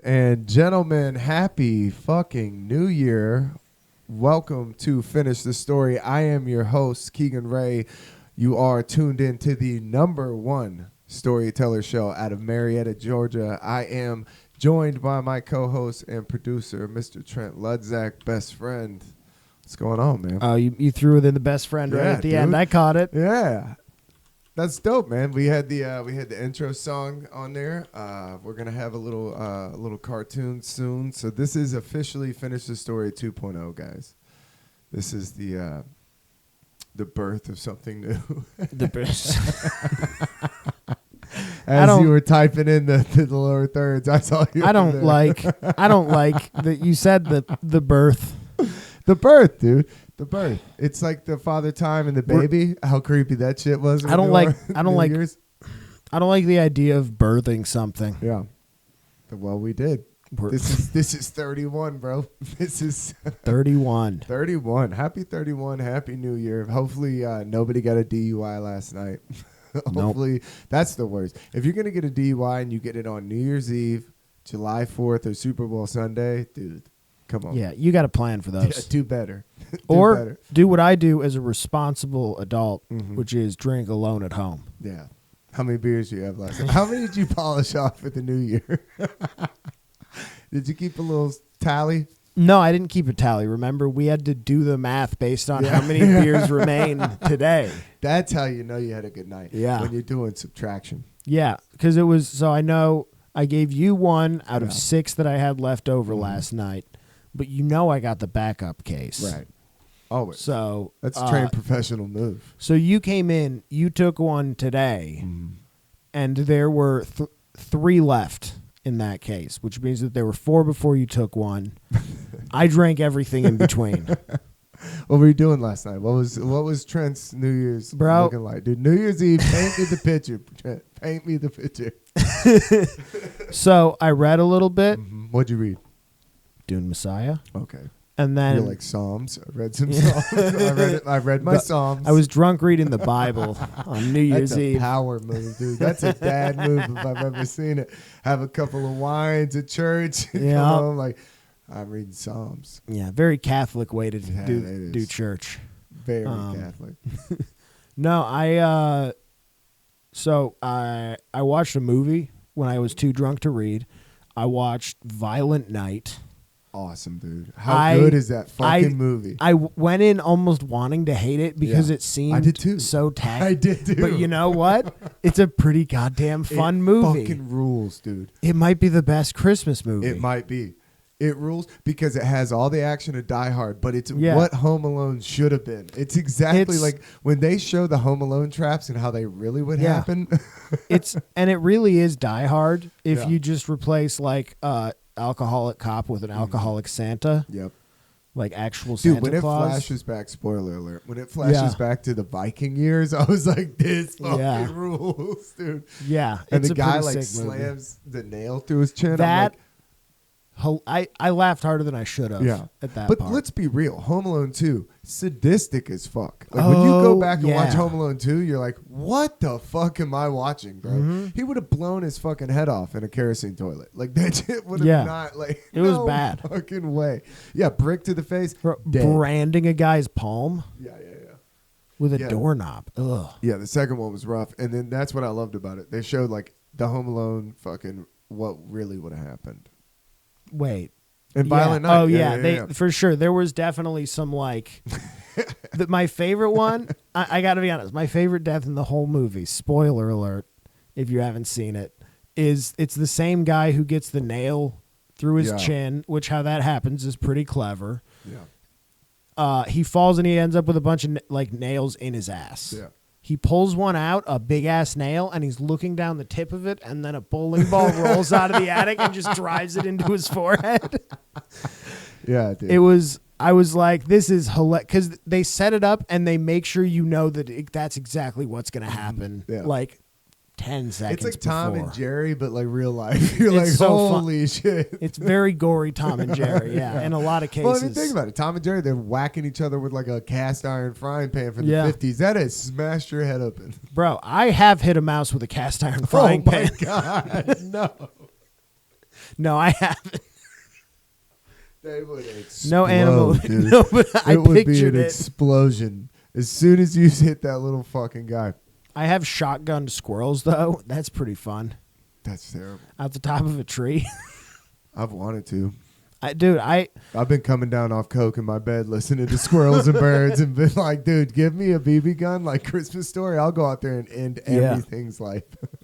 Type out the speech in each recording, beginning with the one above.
And gentlemen, happy fucking New Year. Welcome to Finish the Story. I am your host, Keegan Ray. You are tuned in to the #1 storyteller show out of Marietta, Georgia. I am joined by my co-host and producer, Mr. Trent Ludzak, best friend. What's going on, man? Oh, you threw it in the best friend right at the end. I caught it. Yeah. That's dope, man. We had the intro song on there. We're gonna have a little cartoon soon. So this is officially Finish the Story 2.0, guys. This is the birth of something new. The best. As you were typing in the lower thirds, I saw you. I don't like that you said the birth. The birth, dude. The birth. It's like the father time and the baby. How creepy that shit was. I don't like the idea of birthing something. Yeah. Well, we did. This is 31, bro. This is 31. 31. Happy 31. Happy New Year. Hopefully nobody got a DUI last night. Hopefully that's the worst. If you're going to get a DUI and you get it on New Year's Eve, July 4th, or Super Bowl Sunday, dude, come on. Yeah, you got to plan for those. Yeah, do better. Do what I do as a responsible adult, which is drink alone at home. Yeah. How many beers do you have last night? How many did you polish off for the new year? Did you keep a little tally? No, I didn't keep a tally. Remember, we had to do the math based on how many beers remain today. That's how you know you had a good night. Yeah. When you're doing subtraction. Yeah, because it was, so I know I gave you one out of 6 that I had left over last night, but you know I got the backup case. Right. Always. So that's a trained professional move. So you came in, you took one today, and there were 3 left in that case, which means that there were 4 before you took one. I drank everything in between. What were you doing last night? What was Trent's New Year's looking like? Dude, New Year's Eve, paint me the picture. Trent, paint me the picture. So I read a little bit. What'd you read? Dune Messiah. Okay. And then you're like Psalms. I read some Psalms. I read my Psalms. I was drunk reading the Bible on New Year's Eve. That's a power move, dude. That's a dad move if I've ever seen it. Have a couple of wines at church. And come home like, I'm reading Psalms. Yeah, very Catholic way to do church. Very Catholic. No, I watched a movie when I was too drunk to read. I watched Violent Night. Awesome, dude. How good is that fucking movie? I went in almost wanting to hate it because it seemed so tacky. I did too. But you know what? It's a pretty goddamn fun movie. Fucking rules, dude. It might be the best Christmas movie. It might be. It rules because it has all the action of Die Hard, but it's what Home Alone should have been. It's exactly like when they show the Home Alone traps and how they really would happen. And it really is Die Hard if you just replace like alcoholic cop with an alcoholic Santa. Yep. Like actual Santa Claus. Dude, when it flashes back, spoiler alert, when it flashes back to the Viking years, I was like, this fucking rules, dude. Yeah. And the guy like slams the nail through his chin. I laughed harder than I should have at that But part. let's be real. Home Alone 2, sadistic as fuck. Like when you go back and watch Home Alone 2, you're like, what the fuck am I watching, bro? He would have blown his fucking head off in a kerosene toilet. Like that shit would have not like it was bad. Fucking way. Yeah, brick to the face. Branding a guy's palm. Yeah. With a doorknob. Ugh. Yeah, the second one was rough. And then that's what I loved about it. They showed like the Home Alone fucking what really would have happened. Wait. And Violent Night. Oh, yeah. For sure. There was definitely some, like... my favorite one, I got to be honest, my favorite death in the whole movie, spoiler alert, if you haven't seen it, is it's the same guy who gets the nail through his chin, which how that happens is pretty clever. Yeah. He falls and he ends up with a bunch of, like, nails in his ass. Yeah. He pulls one out, a big-ass nail, and he's looking down the tip of it, and then a bowling ball rolls out of the attic and just drives it into his forehead. Yeah, dude. I was like, this is hilarious, because they set it up, and they make sure you know that that's exactly what's going to happen. Yeah. Like, 10 seconds It's like Tom and Jerry, but like real life. You're like, so holy shit. It's very gory Tom and Jerry, in a lot of cases. Well, I mean, think about it. Tom and Jerry, they're whacking each other with like a cast iron frying pan from the 50s. That has smashed your head open. Bro, I have hit a mouse with a cast iron frying pan. Oh, my God. No. No, I haven't. They would explode, No animal. dude. No, but I it would be pictured an it. explosion as soon as you hit that little fucking guy. I have shotgunned squirrels though. That's pretty fun. That's terrible. Out the top of a tree. I've wanted to. I've been coming down off coke in my bed listening to squirrels and birds and been like, dude, give me a BB gun like Christmas Story. I'll go out there and end everything's life.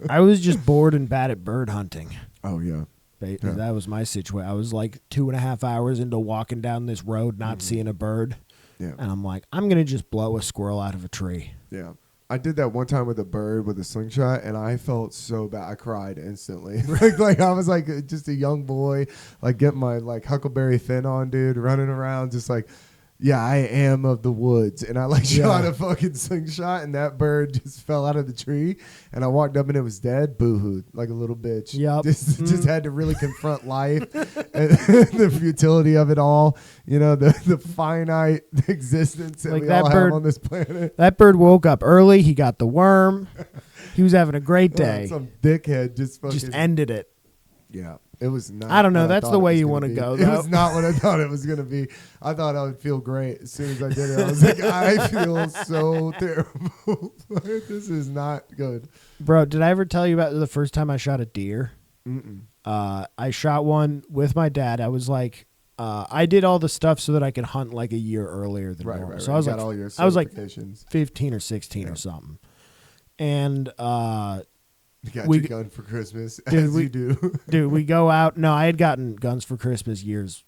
I was just bored and bad at bird hunting. Oh, yeah. That was my situation. I was like 2.5 hours into walking down this road, not seeing a bird. Yeah. And I'm like, I'm going to just blow a squirrel out of a tree. Yeah. I did that one time with a bird with a slingshot, and I felt so bad. I cried instantly. like I was like just a young boy, like getting my like Huckleberry Finn on, dude, running around just like, yeah, I am of the woods. And I like shot a fucking slingshot, and that bird just fell out of the tree. And I walked up, and it was dead. Boo-hooed like a little bitch. Yep. Just had to really confront life and the futility of it all. You know, the finite existence that Like we that all bird- have on this planet. That bird woke up early. He got the worm. He was having a great day. Some dickhead just fucking Just ended it. Yeah, it was not. I don't know. what That's thought the it way was you gonna wanna be. go, It though. was not what I thought it was going to be. I thought I would feel great as soon as I did it. I was like, I feel so terrible. Like, this is not good. Bro, did I ever tell you about the first time I shot a deer? Mm-mm. I shot one with my dad. I was like, I did all the stuff so that I could hunt like a year earlier than normal. So I was You like, got all your I was like certifications. 15 or 16 or something. And You got we- your gun for Christmas, Dude, as we- you do. dude, we go out. No, I had gotten guns for Christmas years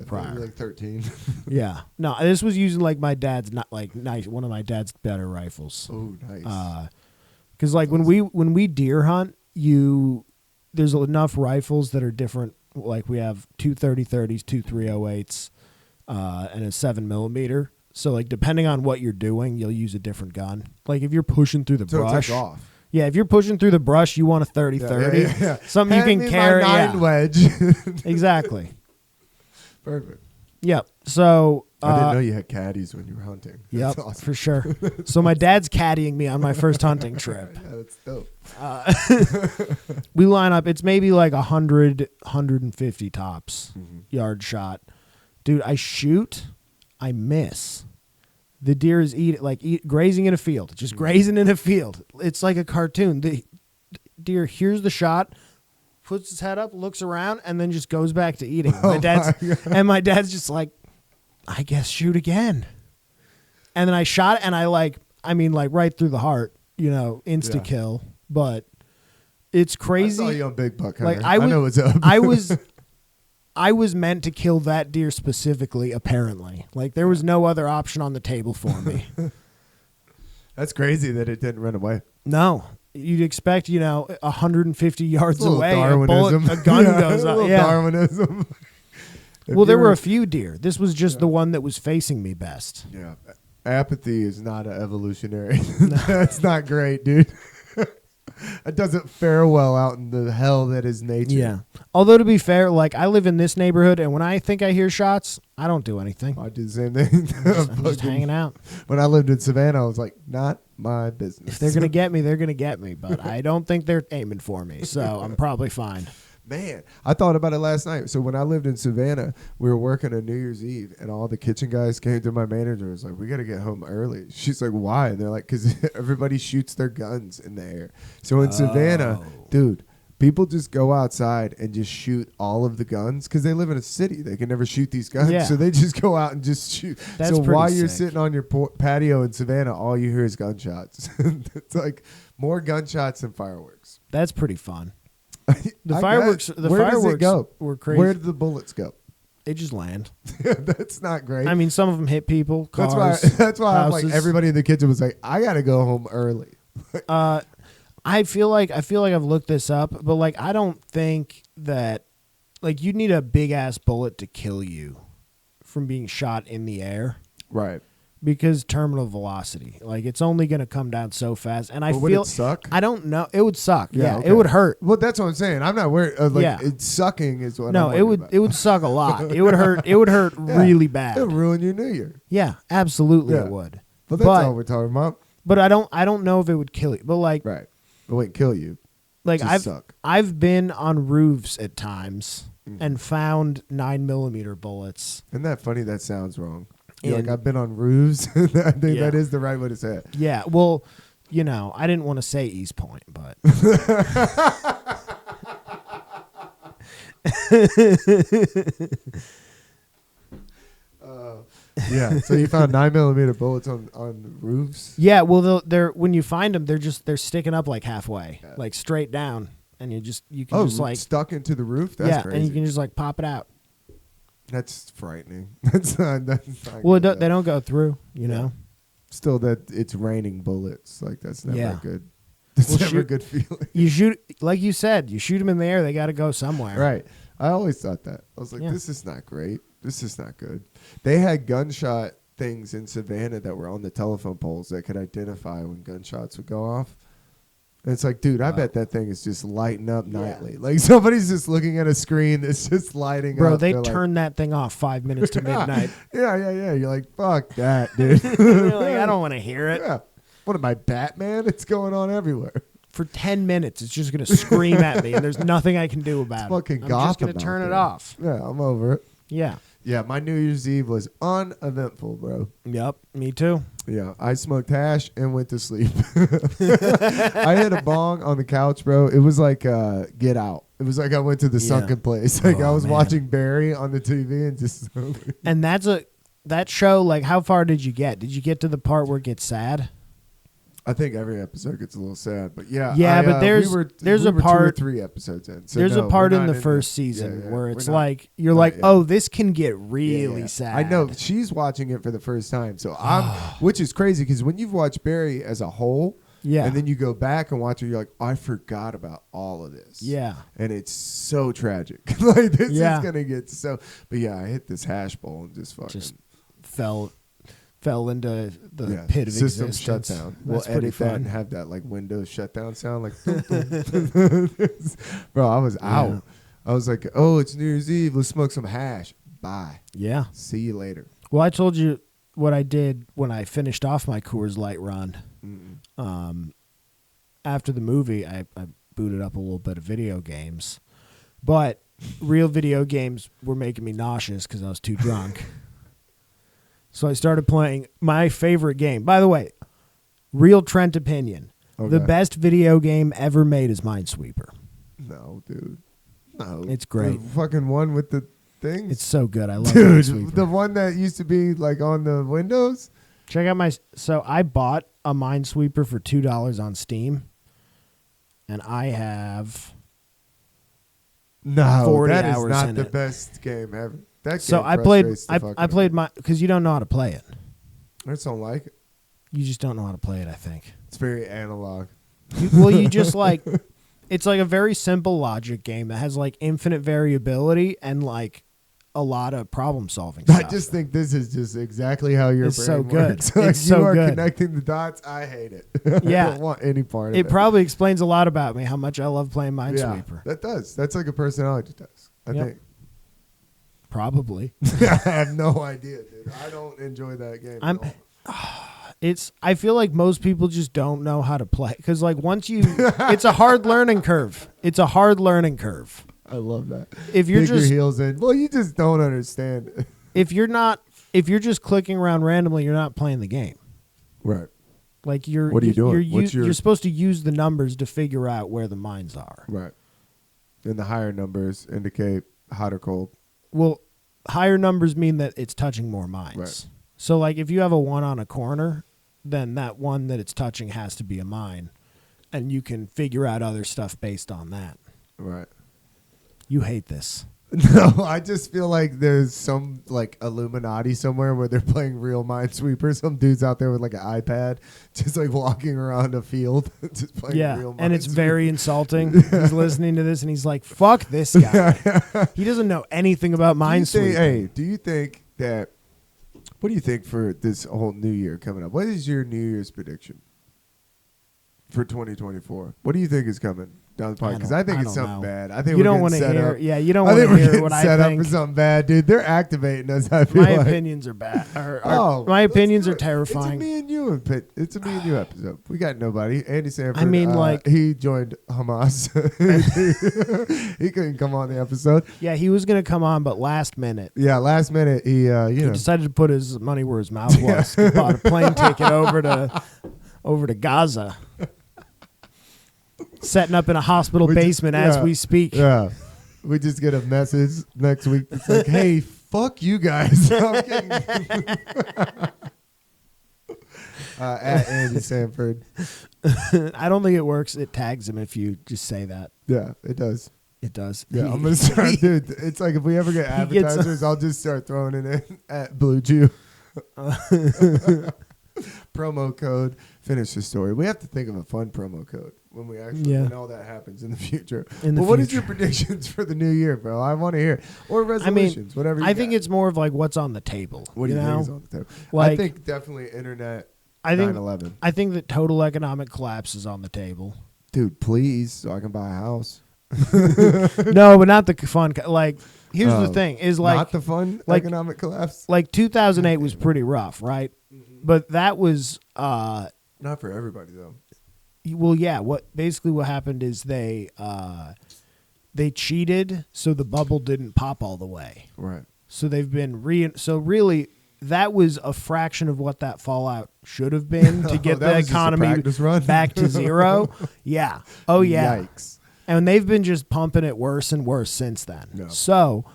prior. Like 13. Yeah. No, this was using like my dad's not like nice one of my dad's better rifles. Oh, nice. Because like when we deer hunt, there's enough rifles that are different. Like we have two 30-30s, two 308s, and a 7mm. So like depending on what you're doing, you'll use a different gun. Like if you're pushing through the so brush, take off. yeah. If you're pushing through the brush, you want a 30-30, Yeah. something Hand you me can carry. my 9 Yeah. wedge. Exactly. Perfect. Yep. So I didn't know you had caddies when you were hunting. Yep, That's awesome. for sure. So my dad's caddying me on my first hunting trip. Yeah, that's dope. We line up. It's maybe like 100, 150 tops yard shot. Dude, I shoot. I miss. The deer is grazing in a field. Just grazing in a field. It's like a cartoon. The deer hears the shot, puts his head up, looks around, and then just goes back to eating. My dad's just like, I guess shoot again. And then I shot it, and right through the heart, insta kill. But it's crazy. I saw you on Big Buck Hunter. Like I know what's up. I was meant to kill that deer specifically, apparently. Like there was no other option on the table for me. That's crazy that it didn't run away. No. You'd expect, 150 yards A little away, Darwinism. a gun Yeah, goes a up. little Yeah. Darwinism. Well, there were a few deer. This was just the one that was facing me best. Yeah. Apathy is not an evolutionary. That's not great, dude. It doesn't fare well out in the hell that is nature. Yeah. Although, to be fair, like I live in this neighborhood, and when I think I hear shots, I don't do anything. I do the same thing. I'm just hanging out. When I lived in Savannah, I was like, not my business. If they're going to get me, they're going to get me. But I don't think they're aiming for me, so I'm probably fine. Man, I thought about it last night. So when I lived in Savannah, we were working on New Year's Eve, and all the kitchen guys came to my manager and was like, we got to get home early. She's like, why? And they're like, because everybody shoots their guns in the air. So in Savannah, dude, people just go outside and just shoot all of the guns because they live in a city. They can never shoot these guns. Yeah. So they just go out and just shoot. That's so pretty while you're sick. sitting on your patio in Savannah, all you hear is gunshots. It's like more gunshots than fireworks. That's pretty fun. The I fireworks. guess. The Where fireworks does it go? were crazy. Where did the bullets go? They just land. That's not great. I mean, some of them hit people. Cars, That's why I'm like houses. everybody in the kitchen was like, I gotta go home early. I feel like I've looked this up, but like I don't think that like you'd need a big ass bullet to kill you from being shot in the air Right. because terminal velocity. Like it's only going to come down so fast, and I But would feel it suck? I don't know. It would suck. Yeah, okay. it would hurt. Well, that's what I'm saying. I'm not worried. Yeah. It's sucking is what. No, I'm it would about. it would suck a lot. It would hurt. It would hurt Yeah. really bad. It'll ruin your New Year. Yeah, absolutely Yeah. it would. But that's all we're talking about. But I don't know if it would kill you. But like Right. But wait, kill you. like just suck. I've been on roofs at times and found 9mm bullets. Isn't that funny? That sounds wrong. You're like, I've been on roofs. I think that is the right way to say it. Yeah. Well, you know, I didn't want to say East Point, but. Yeah. So you found 9mm bullets on roofs? Yeah. Well, they're when you find them, they're sticking up like halfway, like straight down, and you can just like stuck into the roof. That's crazy. And you can just like pop it out. That's frightening. That's not well, good. they don't go through. You know. Still, that it's raining bullets. Like that's never good. That's Well, never a good feeling. You shoot, like you said, you shoot them in the air. They got to go somewhere. Right. I always thought that. I was like, this is not great. This is not good. They had gunshot things in Savannah that were on the telephone poles that could identify when gunshots would go off. And it's like, dude, I bet that thing is just lighting up nightly. Like somebody's just looking at a screen that's just lighting up. Bro, they turned that thing off 5 minutes to midnight. Yeah. You're like, fuck that, dude. You're like, I don't want to hear it. Yeah. What am I, Batman? It's going on everywhere. For 10 minutes, it's just going to scream at me, and there's nothing I can do about it. Fucking I'm Gotham just going to turn it off. Yeah, I'm over it. Yeah. Yeah, my New Year's Eve was uneventful, bro. Yep, me too. Yeah, I smoked hash and went to sleep. I hit a bong on the couch, bro. It was like Get Out. It was like I went to the sunken place. Like I was watching Barry on the TV and just. And that show. Like, how far did you get? Did you get to the part where it gets sad? I think every episode gets a little sad, but yeah. But there's a part 2 or 3 episodes in. So there's a part in the first season where it's like you're like, oh, this can get really sad. I know she's watching it for the first time, so which is crazy because when you've watched Barry as a whole, and then you go back and watch it, you're like, I forgot about all of this, and it's so tragic. Like this is gonna get so. But yeah, I hit this hash bowl and just fell into the pit of system existence. Shutdown. We'll edit that and have that like Windows shutdown sound, like. Bro, I was out. I was like, oh, it's New Year's Eve. Let's smoke some hash. Bye. Yeah. See you later. Well, I told you what I did when I finished off my Coors Light run. After the movie, I booted up a little bit of video games, but real video games were making me nauseous because I was too drunk. So I started playing my favorite game. By the way, real Trent opinion. Okay. The best video game ever made is Minesweeper. No, dude. No. It's great. The fucking one with the things? It's so good. I love Minesweeper. Dude, the one that used to be like on the Windows? Check out so I bought a Minesweeper for $2 on Steam, and I have 40 that hours is not in the it. best game ever. So I played my because you don't know how to play it. I just don't like it. You just don't know how to play it, I think. It's very analog. You just like it's like a very simple logic game that has like infinite variability and like a lot of problem solving stuff. I just think this is just exactly how your brain so good. works. Like it's so you are good. Connecting the dots. I hate it. Yeah. I don't want any part of it. It probably explains a lot about me, how much I love playing Minesweeper. Yeah, that does. That's like a personality test, I think. Probably. I have no idea, dude. I don't enjoy that game at all. I feel like most people just don't know how to play because like once you it's a hard learning curve. It's a hard learning curve. I love that. If you're dig just your heels in, well, you just don't understand it. If you're just clicking around randomly, you're not playing the game. Right. Like what are you doing? You're supposed to use the numbers to figure out where the mines are. Right. And the higher numbers indicate hot or cold. Well, higher numbers mean that it's touching more mines. Right. So, like, if you have a 1 on a corner, then that one that it's touching has to be a mine, and you can figure out other stuff based on that. Right. You hate this. No, I just feel like there's some like Illuminati somewhere where they're playing real Minesweeper. Some dude's out there with like an iPad, just like walking around a field, just playing real Minesweeper. And it's very insulting. He's listening to this and he's like, "Fuck this guy. He doesn't know anything about Minesweeper." Do you think that? What do you think for this whole new year coming up? What is your New Year's prediction for 2024? What do you think is coming? down the podcast because I think it's something bad. I think you we're don't want to set hear. up. Yeah, you don't I want think to we're hear getting what I set up think. for something bad, dude. They're activating us. I feel My like. opinions are bad. Oh, my opinions are It's a terrifying. me and you It's a me and you episode. We got nobody. Andy Sanford. I mean, like he joined Hamas. He couldn't come on the episode. Yeah, he was gonna come on, but last minute. Yeah, last minute he He decided to put his money where his mouth was. He bought a plane ticket over to Gaza. Setting up in a hospital basement as we speak. Yeah. We just get a message next week. It's like, hey, fuck you guys. I'm kidding. At Andy Sanford. I don't think it works. It tags him if you just say that. Yeah, it does. It does. Yeah, I'm gonna start, dude. It's like if we ever get advertisers, I'll just start throwing it in at Blue Chew. Promo code. Finish the story. We have to think of a fun promo code when we actually when all that happens in the future. What is your predictions for the new year, bro? I want to hear or resolutions, whatever. I think it's more of like what's on the table. What do you think is on the table? Like, I think definitely internet. I think 9/11. I think that total economic collapse is on the table. Dude, please, so I can buy a house. No, but not the fun. Like, here's the thing: is like not the fun economic collapse. Like 2008 was pretty rough, right? But that was not for everybody though. Well, yeah. What happened is they cheated, so the bubble didn't pop all the way. Right. So they've been so really that was a fraction of what that fallout should have been to get the economy back to zero. Yeah. Oh yeah. Yikes. And they've been just pumping it worse and worse since then. No. So,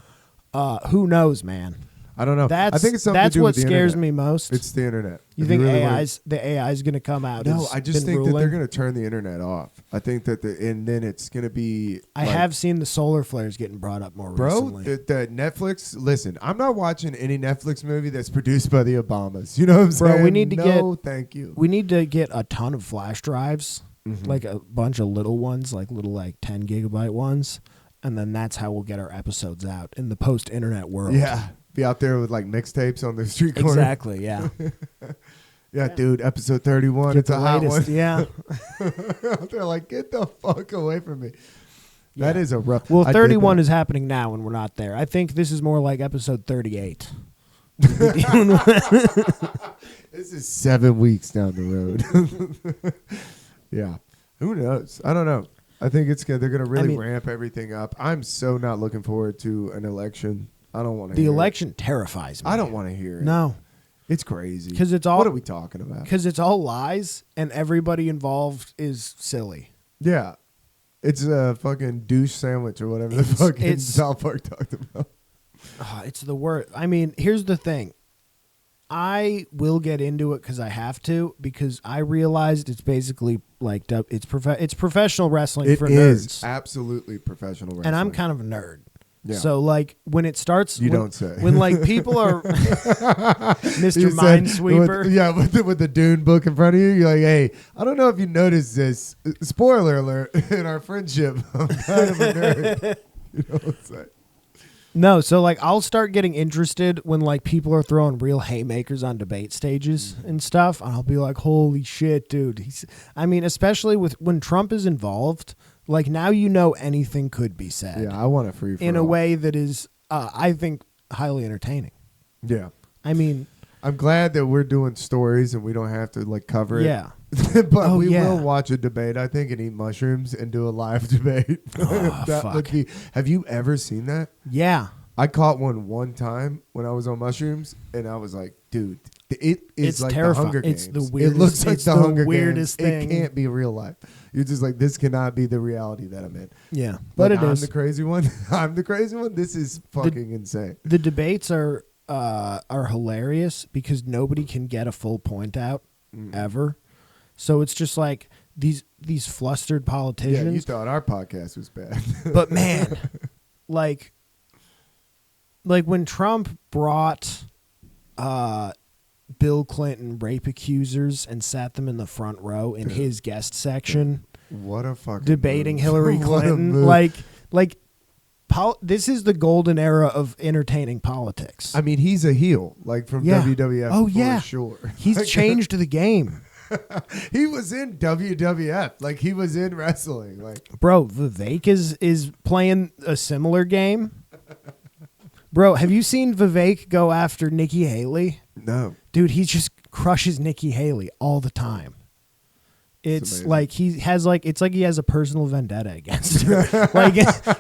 who knows, man? I don't know. I think it's something to do what with the scares internet. me most. It's the internet. You think the AI's going to come out? No, I just think that they're going to turn the internet off. I think that and then it's going to be. I have seen the solar flares getting brought up more recently. Bro, the Netflix. Listen, I'm not watching any Netflix movie that's produced by the Obamas. You know what I'm saying? Bro, we need to thank you. We need to get a ton of flash drives, like a bunch of little ones, like little 10 gigabyte ones, and then that's how we'll get our episodes out in the post-internet world. Yeah. Be out there with like mixtapes on the street corner. Exactly, yeah. Yeah, dude, episode 31. It's a hot one. Yeah. They're like, get the fuck away from me. Yeah. That is a rough. Well, 31 is happening now and we're not there. I think this is more like episode 38. This is 7 weeks down the road. Yeah. Who knows? I don't know. I think it's good. They're going to really ramp everything up. I'm so not looking forward to an election. I don't want to hear the election terrifies me. I don't want to hear it. No. It's crazy. Because it's all. What are we talking about? Because it's all lies and everybody involved is silly. Yeah. It's a fucking douche sandwich or whatever the fucking South Park talked about. It's the word. I mean, here's the thing. I will get into it because I have to, because I realized it's basically like it's professional wrestling for nerds. It is absolutely professional wrestling. And I'm kind of a nerd. Yeah. So like when it starts, don't say. When like people are Mr. Minesweeper, with the Dune book in front of you, you're like, hey, I don't know if you noticed this. Spoiler alert in our friendship. I'm kind of a nerd. You know what I'm saying? No, so like I'll start getting interested when like people are throwing real haymakers on debate stages and stuff, and I'll be like, holy shit, dude. Especially when Trump is involved. Like, now anything could be said. Yeah, I want a free for in a way that is, I think, highly entertaining. Yeah. I mean, I'm glad that we're doing stories and we don't have to, like, cover it. Yeah. But we will watch a debate, I think, and eat mushrooms and do a live debate. Fuck. Have you ever seen that? Yeah. I caught one time when I was on mushrooms, and I was like, dude, it's like terrifying. the Hunger Games. It's the weirdest, it looks like the Hunger weirdest Games. thing. It can't be real life. You're just like, this cannot be the reality that I'm in. Yeah, but I'm the crazy one. I'm the crazy one. This is fucking insane. The debates are hilarious because nobody can get a full point out ever. So it's just like these flustered politicians. Yeah, you thought our podcast was bad. But man, like when Trump brought Bill Clinton rape accusers and sat them in the front row in his guest section. What a fucking debating move. Hillary Clinton. This is the golden era of entertaining politics. I mean, he's a heel, like from WWF. Oh yeah, for sure. He's changed the game. He was in WWF. Like, he was in wrestling. Like, Bro, Vivek is playing a similar game. Bro, have you seen Vivek go after Nikki Haley? no. Dude, he just crushes Nikki Haley all the time. It's amazing. like it's like he has a personal vendetta against her.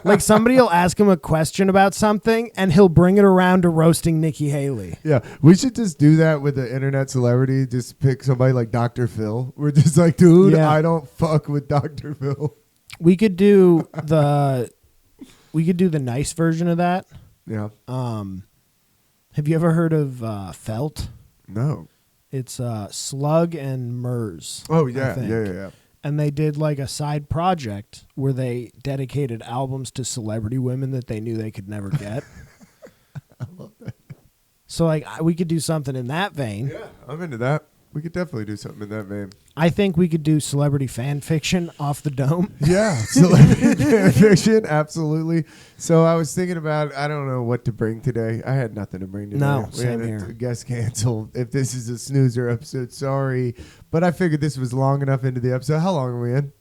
like somebody will ask him a question about something and he'll bring it around to roasting Nikki Haley. Yeah, we should just do that with the internet celebrity. Just pick somebody like Dr. Phil. We're just like, dude, Yeah. I don't fuck with Dr. Phil. We could do the nice version of that. Yeah. Have you ever heard of Felt? No. It's Slug and Murs. Oh, I yeah. think. Yeah. And they did like a side project where they dedicated albums to celebrity women that they knew they could never get. I love that. So like we could do something in that vein. Yeah, I'm into that. We could definitely do something in that vein. I think we could do celebrity fan fiction off the dome. Yeah, celebrity fan fiction, absolutely. So I was thinking about, I don't know what to bring today. I had nothing to bring today. No, we had same here. a guest cancel. If this is a snoozer episode, sorry. But I figured this was long enough into the episode. How long are we in?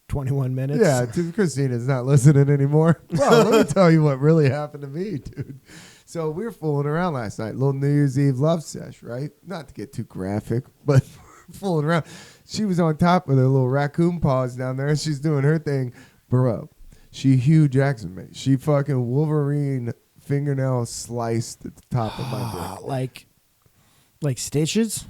21 minutes. Yeah, Christina's not listening anymore. Well, let me tell you what really happened to me, dude. So we were fooling around last night. Little New Year's Eve love sesh, right? Not to get too graphic, but fooling around. She was on top with her little raccoon paws down there, and she's doing her thing. Bro, she Hugh Jackson, mate. She fucking Wolverine fingernail sliced at the top of my dick. Like stitches?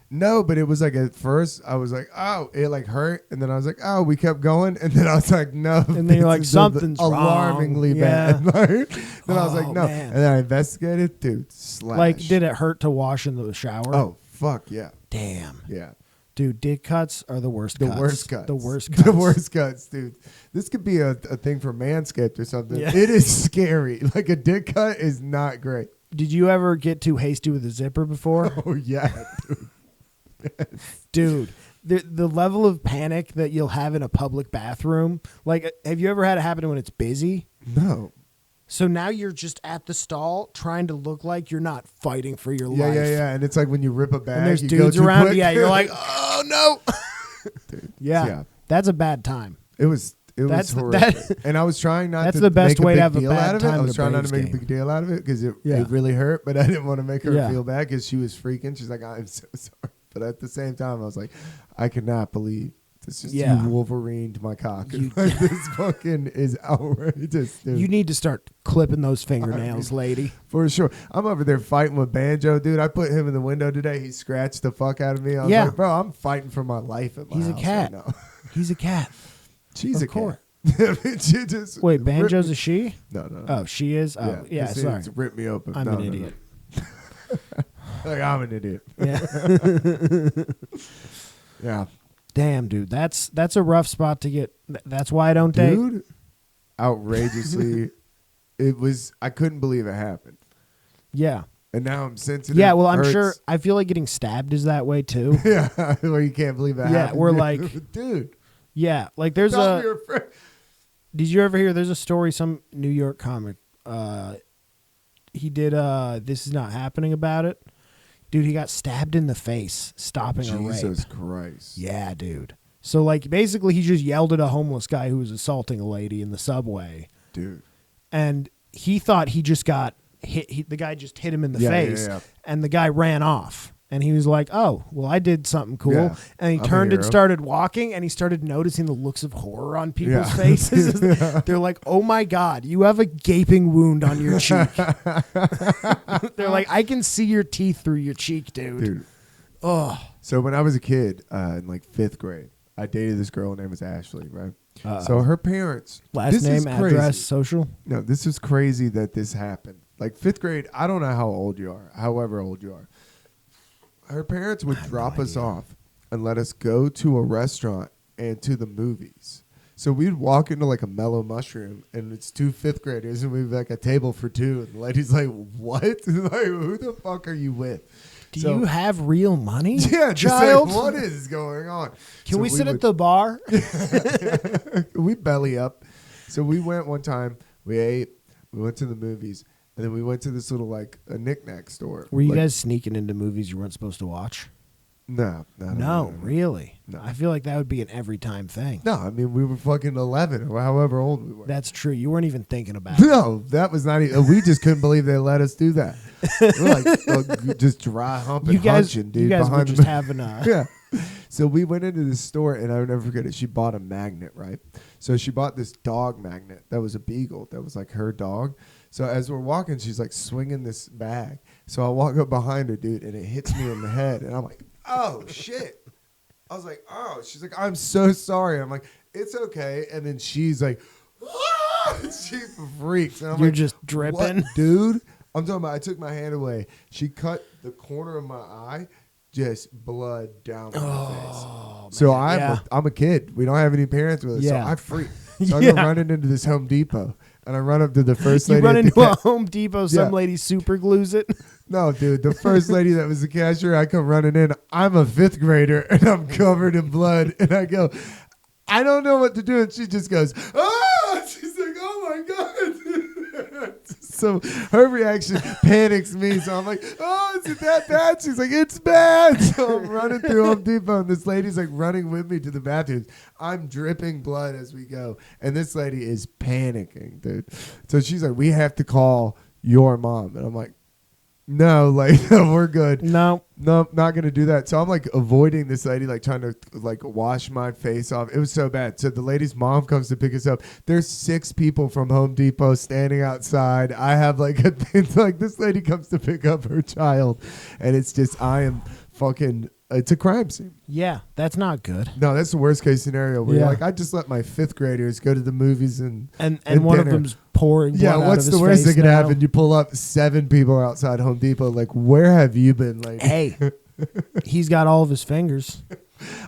No, but it was like at first I was like, oh, it like hurt, and then I was like, oh, we kept going, and then I was like, no, And then you're like, this is something's alarmingly wrong. bad. Yeah. Then I was like, Oh, no, man. and then I investigated, dude. Slash. Like, did it hurt to wash in the shower? Oh fuck yeah, Damn. yeah. Dude, dick cuts are the worst The cuts. worst cuts. The worst cuts. The worst cuts, dude. This could be a thing for Manscaped or something. Yeah. It is scary. Like a dick cut is not great. Did you ever get too hasty with a zipper before? Oh yeah, dude. Dude, the level of panic that you'll have in a public bathroom. Like, have you ever had it happen when it's busy? No. So now you're just at the stall trying to look like you're not fighting for your Yeah, life. yeah. And it's like when you rip a bag, And there's you dudes go too around. quick. Yeah, you're like, oh no. Dude, Yeah, that's a bad time. It was That's- horrific. And I was trying not That's to the best make way a to big have a deal bad out of it. time I at was a trying not to Braves make a game. big deal out of it because it Yeah. really hurt, but I didn't want to make her Yeah. feel bad because she was freaking. She's like, I'm so sorry. But at the same time, I was like, I cannot believe this is Yeah. you Wolverined my cock. You- Like, this fucking is outrageous, dude. You need to start clipping those fingernails, lady. For sure. I'm over there fighting with Banjo, dude. I put him in the window today. He scratched the fuck out of me. I was Yeah. like, bro, I'm fighting for my life at my He's a house cat. right now. He's a cat. She's Of a course. cat. She just Wait, ripped Banjo's me- a she? No. Oh, she is? Oh, yeah, it's- sorry. It's ripped me open. I'm No, an no, no. idiot. Like, I'm an idiot. Yeah. Yeah. Damn, dude. That's a rough spot to get. That's why I don't date. Dude, outrageously, I couldn't believe it happened. Yeah. And now I'm sensitive. Yeah, well, I'm hurts. sure. I feel like getting stabbed is that way, too. Yeah, where you can't believe it Yeah, happened. we're like- dude, Yeah. Like, there's tell me a. your friend. Did you ever hear? There's a story, some New York comic. He did This Is Not Happening about it. Dude, he got stabbed in the face stopping a rape. Jesus Christ. Yeah, dude. So, like, basically, he just yelled at a homeless guy who was assaulting a lady in the subway. Dude. And he thought he just got hit. The guy just hit him in the face. Yeah. And the guy ran off. And he was like, oh, well, I did something cool. Yeah, And he I'm a turned and hero. started walking, and he started noticing the looks of horror on people's Yeah. faces. They're like, oh, my God, you have a gaping wound on your cheek. They're like, I can see your teeth through your cheek, dude. Dude. Oh, So when I was a kid, in like 5th grade, I dated this girl. Her name was Ashley, right? Uh-oh. So her parents. last this is name, crazy. address, social. No, this is crazy that this happened. Like 5th grade, I don't know how old you are, however old you are. Her parents would drop us off and let us go to a restaurant and to the movies. So we'd walk into like a Mellow Mushroom, and it's 2 5th graders, and we'd be like a table for 2. And the lady's like, what? Like, who the fuck are you with? Do So- you have real money? Yeah, just child? like, what is going on? Can So we sit would- at the bar? we belly up. So we went one time, we ate, we went to the movies, and then we went to this little like a knick-knack store. Were you Like, guys sneaking into movies you weren't supposed to watch? No. Really? No. I feel like that would be an every time thing. No, I mean, we were fucking 11 or however old we were. That's true. You weren't even thinking about it. No, that was not even. We just couldn't believe they let us do that. We're like, just dry humping, You guys, hunching, dude. you guys were behind just the- having a... Yeah. So we went into the store, and I'll never forget it. She bought a magnet, right? So she bought this dog magnet that was a beagle. That was like her dog. So as we're walking, she's like swinging this bag. So I walk up behind her, dude, and it hits me in the head. And I'm like, oh, shit. I was like, oh. She's like, I'm so sorry. I'm like, it's okay. And then she's like, ah! She freaks. And I'm You're like, just dripping. what, dude? I'm talking about I took my hand away. She cut the corner of my eye. Just blood down my face. So I'm a kid. We don't have any parents with us. Yeah. So I freak. So I go running into this Home Depot, and I run up to the first lady. You run at the into a Home Depot, some Yeah. lady super glues it. No, dude. The first lady that was the cashier, I come running in. I'm a 5th grader, and I'm covered in blood. And I go, I don't know what to do. And she just goes, ah! She's like, oh, my God. So her reaction panics me. So I'm like, oh, is it that bad? She's like, it's bad. So I'm running through Home Depot, and this lady's like running with me to the bathrooms. I'm dripping blood as we go. And this lady is panicking, dude. So she's like, we have to call your mom. And I'm like, no, like, we're good. No, not gonna do that. So I'm like avoiding this lady, like trying to like wash my face off. It was so bad. So the lady's mom comes to pick us up. There's 6 people from Home Depot standing outside. I have like it's like this lady comes to pick up her child, and it's just I am fucking. It's a crime scene. yeah, that's not good. No, that's the worst case scenario. Where you're Yeah. like, I just let my 5th graders go to the movies and one of dinner. them's pouring blood Yeah, out what's of the his worst that face could now. happen? You pull up 7 people outside Home Depot. Like, where have you been? Like, Hey, he's got all of his fingers.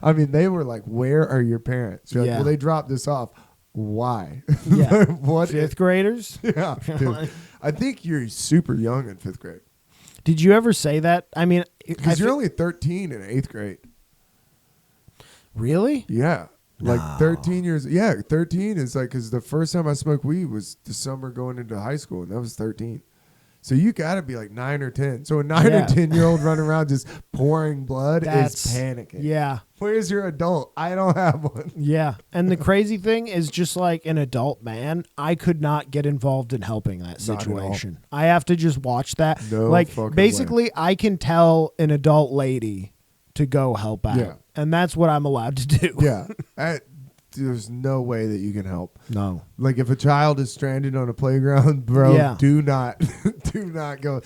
I mean, they were like, where are your parents? You're like, Yeah. well, they dropped this off. Why? Yeah. What? 5th graders? Yeah, dude. I think you're super young in 5th grade. Did you ever say that? I mean, Because you're only 13 in 8th grade. really? Yeah. Like No. 13 years. Yeah, 13 is like, because the first time I smoked weed was the summer going into high school, and that was 13. So you got to be like 9 or 10. So a 9 Yeah. or 10-year-old running around just pouring blood That's- is panicking. Yeah. Where's your adult? I don't have one. Yeah. And the crazy thing is, just like an adult man, I could not get involved in helping that Not at all. situation. I have to just watch that. No like, fucking basically, I can tell an adult lady to go help out. Yeah. And that's what I'm allowed to do. Yeah. There's no way that you can help. No. Like if a child is stranded on a playground, bro, Yeah. do not go.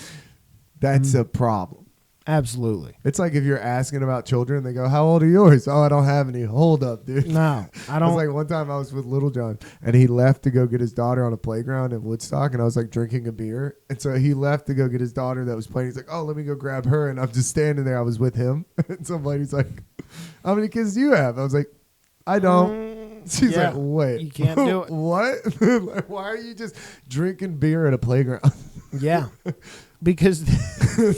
That's a problem. Absolutely. It's like if you're asking about children, they go, how old are yours? Oh, I don't have any. Hold up, dude. No. I It was don't. like one time I was with Little John, and he left to go get his daughter on a playground in Woodstock, and I was like drinking a beer. And so he left to go get his daughter that was playing. He's like, oh, let me go grab her. And I'm just standing there. I was with him. And somebody's like, how many kids do you have? I was like, I don't. She's yeah. like, wait. You can't do it. What? Like, why are you just drinking beer at a playground? Yeah. Because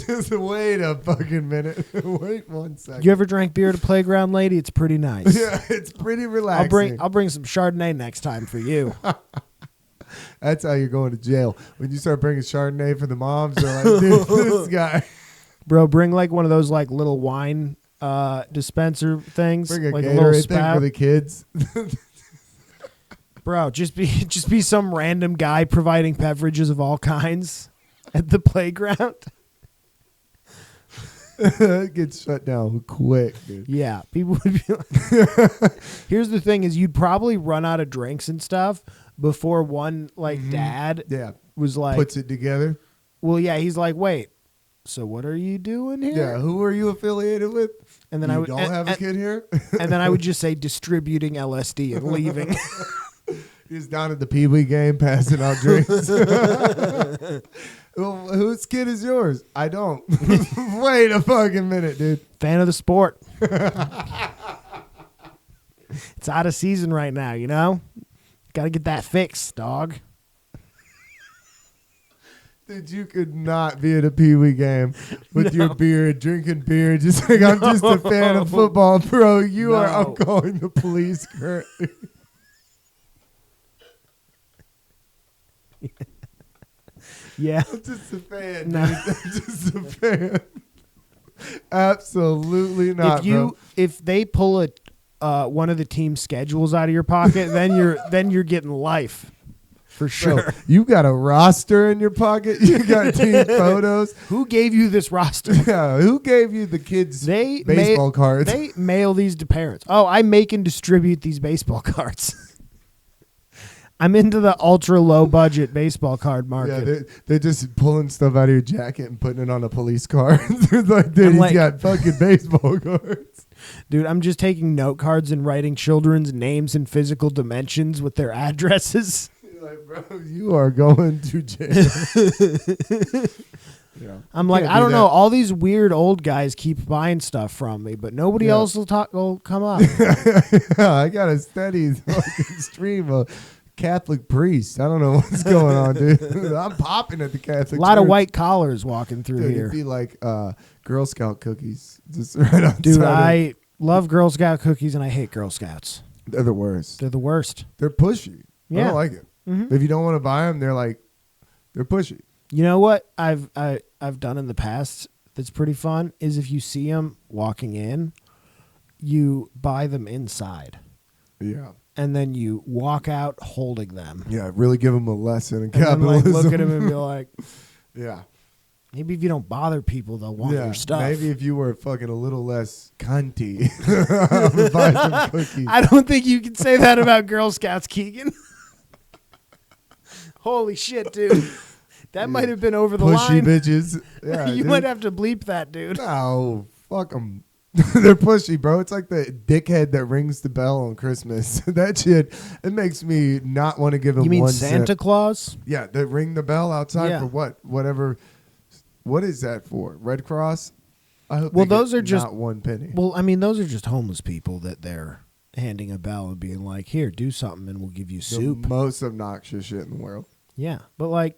Just wait a fucking minute. Wait 1 second. you ever drank beer at a playground, lady? It's pretty nice. Yeah, it's pretty relaxing. I'll bring some Chardonnay next time for you. That's how you're going to jail. When you start bringing Chardonnay for the moms, they're like, dude, this guy. Bro, bring like one of those like little wine dispenser things. Bring a like a little Gatorade thing spout. for the kids. Bro, just be some random guy providing beverages of all kinds at the playground. It gets shut down quick, dude. Yeah, people would be like, here's the thing is you'd probably run out of drinks and stuff before one like dad Yeah. was like, Puts it together. well, yeah, he's like, wait, so what are you doing here? Yeah. Who are you affiliated with? And then you I would don't and, have a and- kid here? and then I would just say distributing LSD and leaving. He's down at the Pee Wee game passing out drinks. Well, whose kid is yours? I don't. Wait a fucking minute, dude. Fan of the sport. It's out of season right now, you know? Got to get that fixed, dog. Dude, you could not be at a Pee Wee game with your beer, drinking beer, just like I'm just a fan of football, bro. You are. I'm No. calling the police currently. Yeah. I'm just a fan, dude. No. I'm just a fan. Absolutely not, bro. If they pull one of the team schedules out of your pocket, then you're getting life. For sure. Bro, you got a roster in your pocket. You got team photos. Who gave you this roster? Yeah, who gave you the kids' baseball cards? They mail these to parents. Oh, I make and distribute these baseball cards. I'm into the ultra low budget baseball card market. Yeah, they're just pulling stuff out of your jacket and putting it on a police car. They're like, dude, he's got fucking baseball cards. Dude, I'm just taking note cards and writing children's names and physical dimensions with their addresses. Like, bro, you are going to jail. Yeah. I'm like, I don't know. All these weird old guys keep buying stuff from me, but nobody else will come up. I got a steady fucking stream of Catholic priests. I don't know what's going on, dude. I'm popping at the Catholic. A lot church. Of white collars walking through dude, here. It'd be like Girl Scout cookies, just right outside. Dude, I love Girl Scout cookies and I hate Girl Scouts. They're the worst. They're the worst. They're pushy. Yeah. I don't like it. Mm-hmm. If you don't want to buy them, they're pushy. You know what I've done in the past that's pretty fun is if you see them walking in, you buy them inside. Yeah. And then you walk out holding them. Yeah, really give them a lesson in and capitalism. then, look at them and be like, yeah. Maybe if you don't bother people, they'll want your stuff. Maybe if you were fucking a little less cunty, buy some cookies. I don't think you can say that about Girl Scouts, Keegan. Holy shit, dude. That might have been over the pushy line. Bitches. Yeah, you might have to bleep that, dude. No, fuck them. They're pushy, bro. It's like the dickhead that rings the bell on Christmas. That shit, it makes me not want to give him. You mean one Santa cent. Claus? Yeah, they ring the bell outside for what? Whatever. What is that for? Red Cross? I hope. Well, those are just not 1 penny. Well, I mean, those are just homeless people that they're handing a bell and being like, "Here, do something, and we'll give you soup." The most obnoxious shit in the world. Yeah, but like,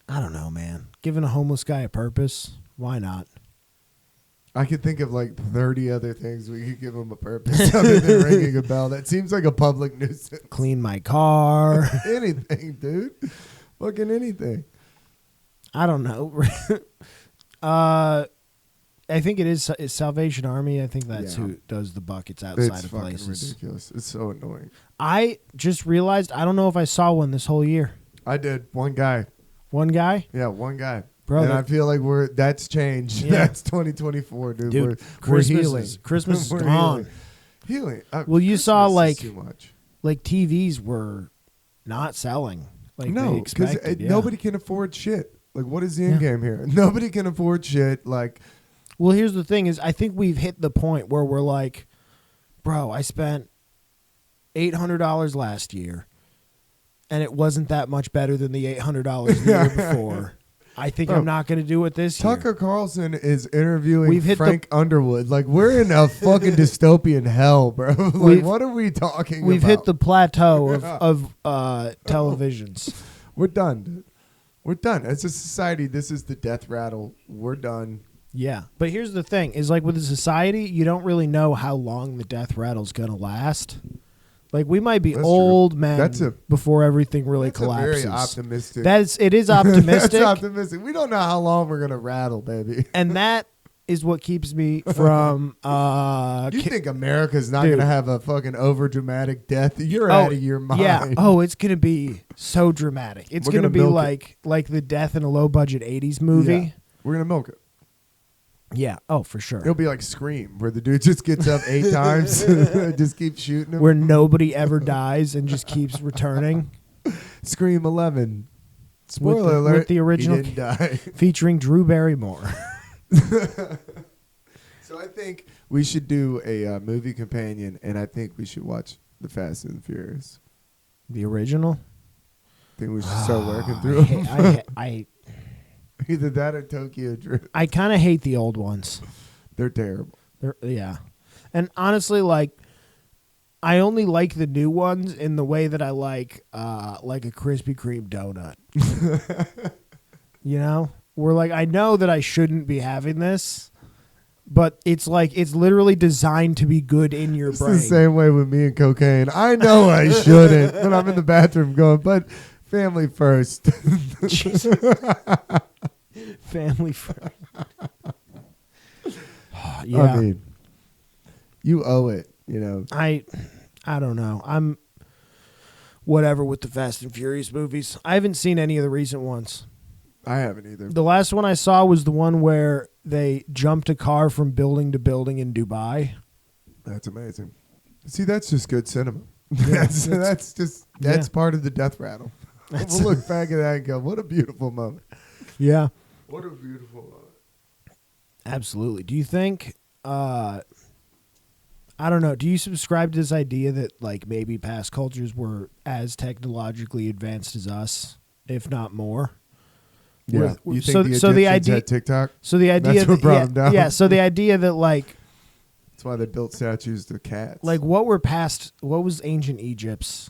I don't know, man. Giving a homeless guy a purpose, why not? I could think of like 30 other things we could give him a purpose other than ringing a bell. That seems like a public nuisance. Clean my car. Anything, dude. Fucking anything. I don't know. I think it's Salvation Army. I think that's who does the buckets outside of places. It's fucking ridiculous. It's so annoying. I just realized I don't know if I saw one this whole year. I did. One guy. One guy? Yeah, one guy. Bro, and I feel like that's changed. Yeah. That's 2024, dude. We're healing. Christmas is We're gone. Healing. Well, you saw too much. like TVs were not selling. Like no, because nobody can afford shit. Like, what is the end game here? Nobody can afford shit. Like, well, here's the thing: is I think we've hit the point where we're like, bro, I spent $800 last year, and it wasn't that much better than the $800 the year before. I think I'm not going to do it this year. Tucker Carlson is interviewing Frank Underwood. Like, we're in a fucking dystopian hell, bro. Like, what are we talking about? We've hit the plateau of televisions. We're done, dude. We're done. As a society, this is the death rattle. We're done. Yeah. But here's the thing, is like with a society, you don't really know how long the death rattle's going to last. Like, we might be old men before everything really collapses. Very optimistic. It is optimistic. That's optimistic. We don't know how long we're going to rattle, baby. And that is what keeps me from... you think America's not going to have a fucking over-dramatic death? You're out of your mind. Yeah. Oh, it's going to be so dramatic. It's going to be like the death in a low-budget 80s movie. Yeah. We're going to milk it. Yeah. Oh, for sure. It'll be like Scream, where the dude just gets up 8 times, just keeps shooting him. Where nobody ever dies and just keeps returning. Scream 11. Spoiler alert. With the original, he didn't die. Featuring Drew Barrymore. So I think we should do a movie companion, and I think we should watch The Fast and the Furious. The original? I think we should start working through them. I Either that or Tokyo Drift. I kind of hate the old ones. They're terrible. And honestly, like, I only like the new ones in the way that I like a Krispy Kreme donut. You know? Where, like, I know that I shouldn't be having this, but it's literally designed to be good in your brain. It's the same way with me and cocaine. I know I shouldn't, but I'm in the bathroom going, but family first. Family first. Yeah. I mean, you owe it, I don't know. I'm whatever with the Fast and Furious movies. I haven't seen any of the recent ones. I haven't either. The last one I saw was the one where they jumped a car from building to building in Dubai. That's amazing. See, that's just good cinema. Yeah, that's part of the death rattle. We'll look back at that and go, what a beautiful moment. Yeah. What a beautiful moment. Absolutely. Do you think I don't know, do you subscribe to this idea that like maybe past cultures were as technologically advanced as us, if not more? Yeah. You think so the the Egyptians idea had TikTok? So the idea That's what that, brought them down. Yeah, so the idea that like That's why they built statues to cats. like what was ancient Egypt's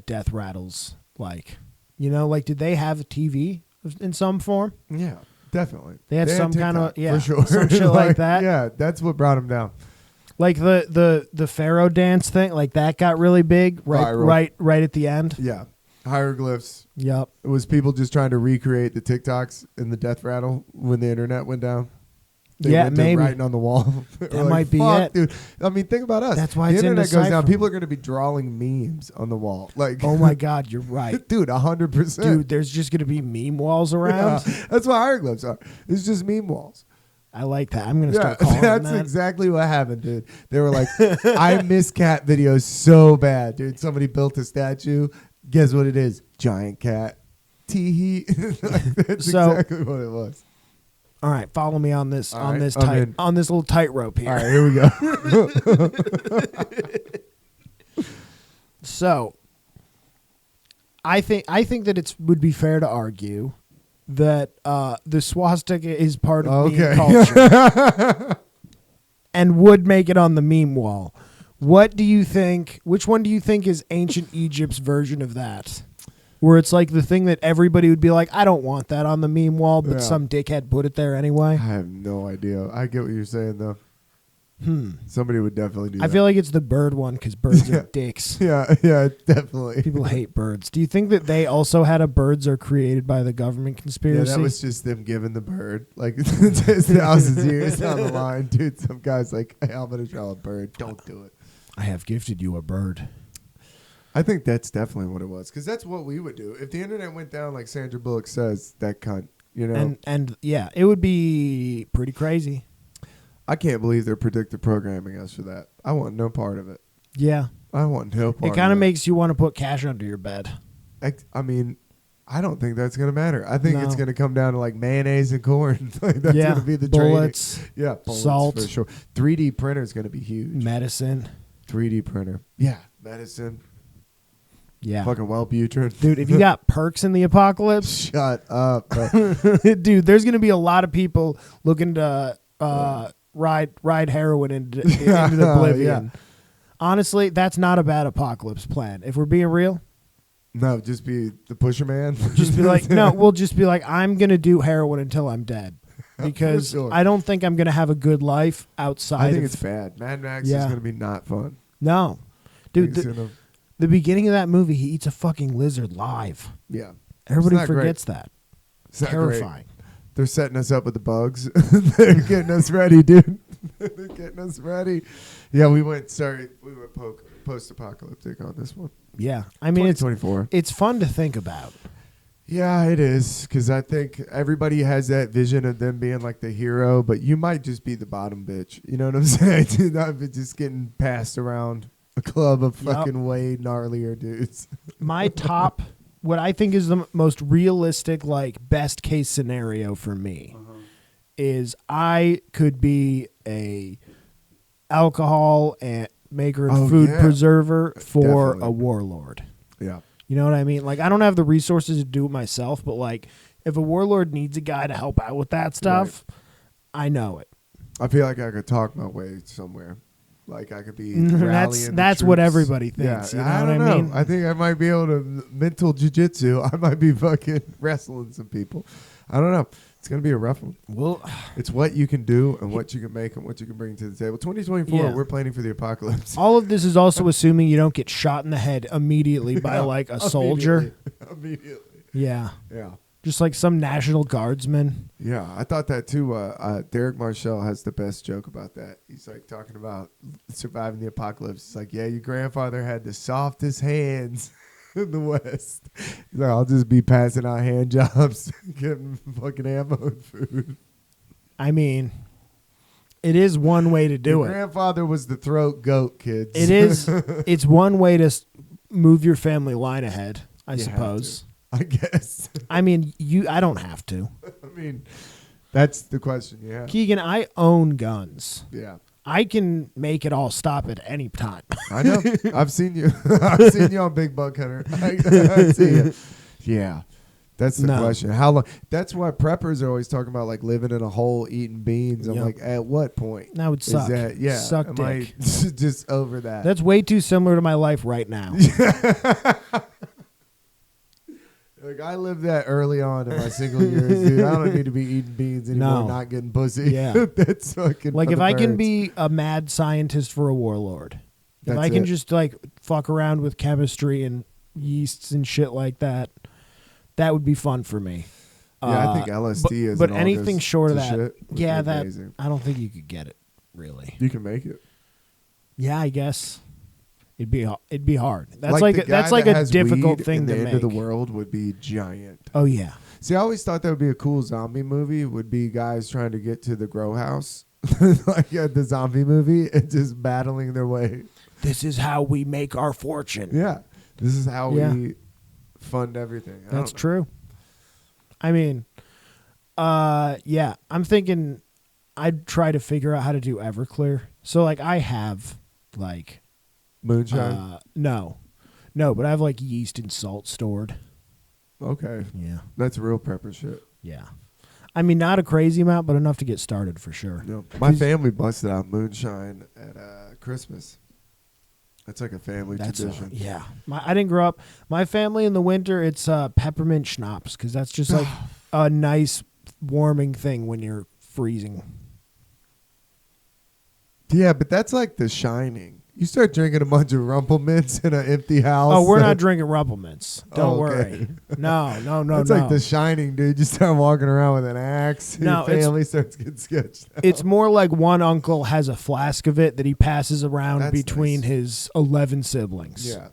death rattles like? Like did they have a TV in some form? Yeah, definitely. They had some kind of for sure. some shit like that. Yeah, that's what brought them down. Like the pharaoh dance thing, like that got really big right at the end. Yeah. Hieroglyphs. Yep. It was people just trying to recreate the TikToks in the death rattle when the internet went down. They went to maybe writing on the wall. That might be it, dude. I mean, think about us. That's why the it's internet goes down. indecipherable. People are going to be drawing memes on the wall. Like, Oh my God, you're right, dude, 100%. dude. There's just gonna be meme walls around. Yeah, that's what hieroglyphs are. It's just meme walls. I like that. I'm gonna start calling that's that. exactly what happened, dude. They were like, I miss cat videos so bad, dude. Somebody built a statue. Guess what it is? Giant cat. Tee-hee. That's exactly what it was. All right, follow me on this All right, this little tightrope here. All right, here we go. So, I think that it would be fair to argue that the swastika is part of meme culture and would make it on the meme wall. What do you think? Which one do you think is ancient Egypt's version of that? Where it's like the thing that everybody would be like, I don't want that on the meme wall, but some dickhead put it there anyway. I have no idea. I get what you're saying, though. Somebody would definitely do that. I feel like it's the bird one because birds are dicks. Yeah, definitely. People hate birds. Do you think that they also had a birds are created by the government conspiracy? Yeah, that was just them giving the bird. Like, it's thousands of years down the line, dude. Some guy's like, hey, I'm going to draw a bird. Don't do it. I have gifted you a bird. I think that's definitely what it was, because that's what we would do. If the internet went down like Sandra Bullock says, that cunt, And yeah, it would be pretty crazy. I can't believe they're predictive programming us for that. I want no part of it. Yeah. I want no part of it. It kind of makes you want to put cash under your bed. I mean, I don't think that's going to matter. I think it's going to come down to like mayonnaise and corn. Like that's going to be the bullets, training. Yeah, bullets, salt. for sure. 3D printer is going to be huge. Medicine. 3D printer. Yeah, medicine. Yeah. Fucking Wellbutrin. Dude, if you got perks in the apocalypse. Shut up. Dude, there's going to be a lot of people looking to ride heroin into oblivion. Yeah. Honestly, that's not a bad apocalypse plan. If we're being real. No, just be the pusher man. Just be like, no, we'll just be like, I'm going to do heroin until I'm dead. Because sure. I don't think I'm going to have a good life outside I think it's bad. Mad Max is going to be not fun. No. Dude, the beginning of that movie, he eats a fucking lizard live. Yeah. Everybody forgets that. It's terrifying. They're setting us up with the bugs. They're getting us ready, dude. They're getting us ready. Yeah, we went post-apocalyptic on this one. Yeah. I mean, it's fun to think about. Yeah, it is, because I think everybody has that vision of them being like the hero, but you might just be the bottom bitch. You know what I'm saying? Dude, I've been just getting passed around a club of fucking way gnarlier dudes. My top, what I think is the most realistic, like, best case scenario for me is I could be a alcohol and maker and food preserver for a warlord. Yeah. You know what I mean? Like, I don't have the resources to do it myself, but like, if a warlord needs a guy to help out with that stuff, I know it. I feel like I could talk my way somewhere. Like I could be rallying that's the what troops. Everybody thinks. Yeah, you know I don't what know. I mean? I think I might be able to mental jiu-jitsu. I might be fucking wrestling some people. I don't know. It's going to be a rough one. Well, it's what you can do and what you can make and what you can bring to the table. 2024, we're planning for the apocalypse. All of this is also assuming you don't get shot in the head immediately by like a soldier. Immediately. Yeah. Yeah. Just like some National Guardsman. Yeah, I thought that too. Derek Marshall has the best joke about that. He's like talking about surviving the apocalypse. It's like, yeah, your grandfather had the softest hands in the West. He's like, I'll just be passing out hand jobs, getting fucking ammo and food. I mean, it is one way to do Your it. grandfather was the throat goat, kids. It is. It's one way to move your family line ahead, I suppose. I guess. I mean, I don't have to. I mean, that's the question you have. Keegan, I own guns. Yeah. I can make it all stop at any time. I know. I've seen you. I've seen you on Big Buck Hunter. I see you. Yeah. That's the question. How long? That's why preppers are always talking about like living in a hole, eating beans. I'm like, at what point? That would suck. Suck am dick. I just over that? That's way too similar to my life right now. Like I lived that early on in my single years, dude. I don't need to be eating beans anymore, not getting pussy. Yeah. That's fucking like if I can birds. be a mad scientist for a warlord, if I can just like fuck around with chemistry and yeasts and shit like that, that would be fun for me. Yeah, I think LSD is. But anything short of that, amazing. I don't think you could get it. Really, you can make it. Yeah, I guess. It'd be hard. That's that's like a difficult thing to make. The end of the make. world would be giant. Oh yeah. See, I always thought that would be a cool zombie movie. Would be guys trying to get to the grow house, like the zombie movie, and just battling their way. This is how we make our fortune. Yeah, this is how we fund everything. That's true. I mean, yeah, I'm thinking I'd try to figure out how to do Everclear. So like I have like. Moonshine? No, but I have like yeast and salt stored. Okay. Yeah. That's real prepper shit. Yeah. I mean, not a crazy amount, but enough to get started for sure. No. My family busted out moonshine at Christmas. That's like a family tradition. Yeah. I didn't grow up. My family in the winter, it's peppermint schnapps because that's just like a nice warming thing when you're freezing. Yeah, but that's like The Shining. You start drinking a bunch of Rumplemints in an empty house. Oh, we're not drinking Rumplemints. Don't worry. No. It's like The Shining, dude. You start walking around with an axe. And your family starts getting sketched out. It's more like one uncle has a flask of it that he passes around between his 11 siblings. Yeah,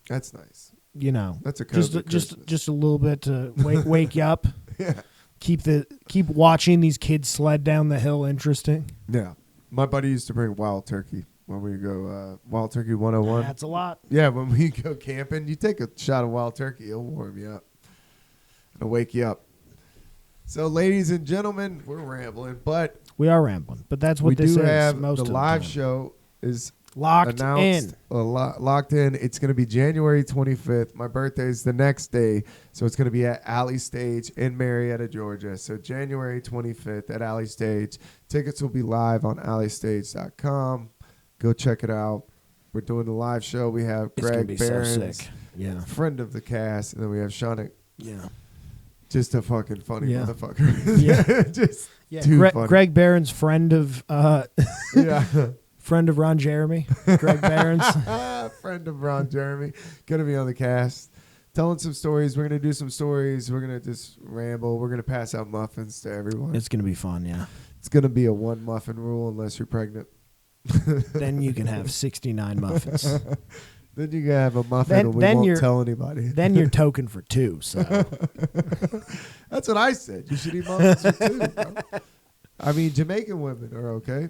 that's nice. You know, that's a just a little bit to wake you up. Yeah, keep watching these kids sled down the hill. Interesting. Yeah, my buddy used to bring wild turkey. When we go Wild Turkey 101. That's a lot. Yeah, when we go camping, you take a shot of wild turkey. It'll warm you up. It'll wake you up. So, ladies and gentlemen, we're rambling, but... We are rambling, but that's what this is. We do have most the of the live time. show is locked announced, in. Locked in. It's going to be January 25th. My birthday is the next day, so it's going to be at Alley Stage in Marietta, Georgia. So, January 25th at Alley Stage. Tickets will be live on alleystage.com. Go check it out. We're doing the live show. We have Greg Barron's, friend of the cast, and then we have Shauna. Yeah. Just a fucking funny motherfucker. Yeah. Too funny. Greg Barron's friend of friend of Ron Jeremy. Greg Barron's. Friend of Ron Jeremy. Gonna be on the cast. Telling some stories. We're gonna do some stories. We're gonna just ramble. We're gonna pass out muffins to everyone. It's gonna be fun, yeah. It's gonna be a 1 muffin rule unless you're pregnant. Then you can have 69 muffins. Then you can have a muffin and we won't tell anybody. Then you're token for 2. So that's what I said. You should eat muffins for 2, bro. I mean, Jamaican women are okay.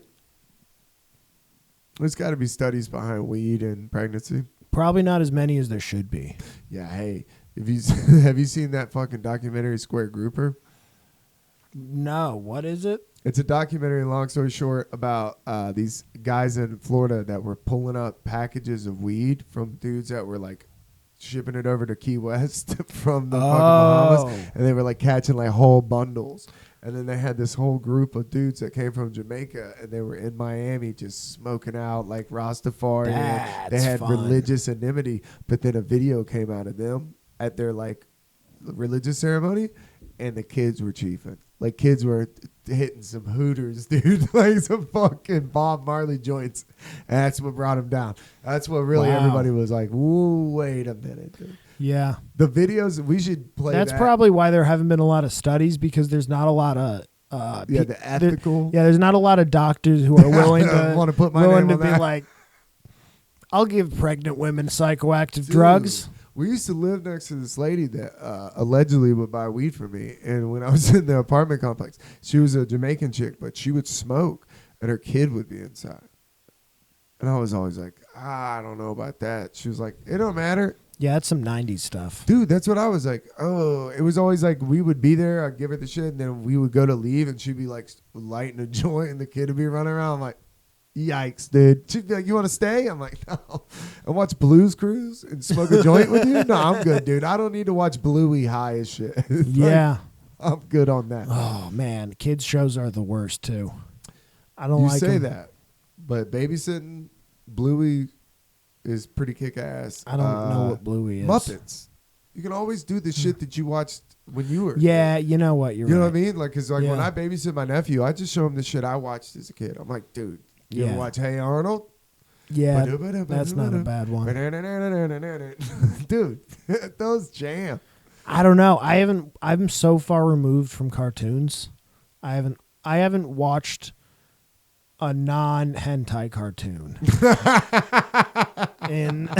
There's got to be studies behind weed and pregnancy. Probably not as many as there should be. Yeah, hey, have you seen that fucking documentary Square Grouper? No, what is it? It's a documentary, long story short, about these guys in Florida that were pulling up packages of weed from dudes that were like shipping it over to Key West from the fucking Bahamas. And they were like catching like whole bundles. And then they had this whole group of dudes that came from Jamaica and they were in Miami just smoking out like Rastafari. They had religious anonymity. But then a video came out of them at their like religious ceremony and the kids were chiefing. Like, kids were hitting some Hooters, dude. Like, some fucking Bob Marley joints. And that's what brought them down. That's what really everybody was like, whoa, wait a minute, dude. Yeah. The videos, we should play That's that. probably why there haven't been a lot of studies, because there's not a lot of the ethical. there's not a lot of doctors who are willing to want to put my willing name to on be that. like, I'll give pregnant women psychoactive Dude, drugs. We used to live next to this lady that allegedly would buy weed for me. And when I was in the apartment complex, she was a Jamaican chick, but she would smoke and her kid would be inside. And I was always like, I don't know about that. She was like, it don't matter. Yeah, that's some 90s stuff. Dude, that's what I was like. Oh, it was always like we would be there. I'd give her the shit. And then we would go to leave and she'd be like lighting a joint and the kid would be running around. I'm like, yikes, dude. She'd be like, you want to stay? I'm like, no. And watch Blues Cruise and smoke a joint with you? No, I'm good, dude. I don't need to watch Bluey high as shit. Yeah. I'm good on that. Oh, man. Kids' shows are the worst, too. I don't You like say them. that. But babysitting, Bluey is pretty kick-ass. I don't know what Bluey is. Muppets. You can always do the shit that you watched when you were. Yeah, you know what? You're You know right. what I mean? Like, because like when Yeah. I babysit my nephew, I just show him the shit I watched as a kid. I'm like, dude, you ever Yeah. watch Hey Arnold? Yeah, that's not a bad one. Dude, those jam. I don't know. I'm so far removed from cartoons. I haven't watched a non-hentai cartoon. And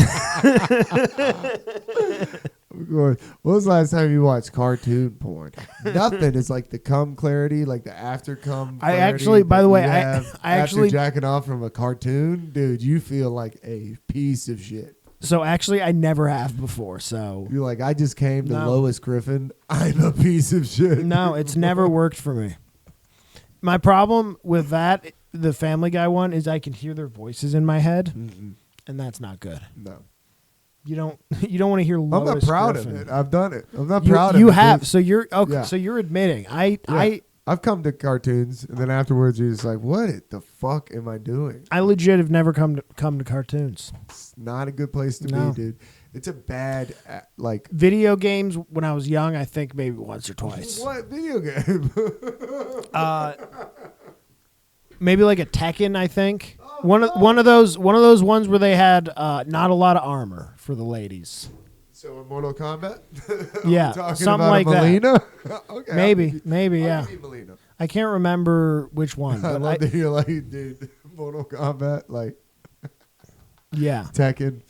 When was the last time you watched cartoon porn? Nothing is like the cum clarity, like the after cum. I actually, by the way, I actually jacking off from a cartoon, dude. You feel like a piece of shit. So actually, I never have before. So You're like, I just came to No. Lois Griffin. I'm a piece of shit. no, it's never worked for me. My problem with that, the Family Guy one, is I can hear their voices in my head, Mm-mm. and that's not good. No. You don't want to hear Lois I'm not proud Griffin. of it. I've done it. I'm not You, proud of it. you have. dude. So you're okay. Yeah. So you're admitting. I've come to cartoons, and then afterwards you're just like, what the fuck am I doing? I legit have never come to cartoons. It's not a good place to No. be, dude. It's a bad, like, Video games when I was young, I think maybe once or twice. what video game? Maybe like a Tekken, I think. One of those ones where they had not a lot of armor for the ladies. So in Mortal Kombat? Yeah, Talking something about like a that. Melina? Okay. Maybe, I'll yeah. give you Melina. I can't remember which one. I But love to hear, like, dude, Mortal Kombat, like, yeah. Tekken.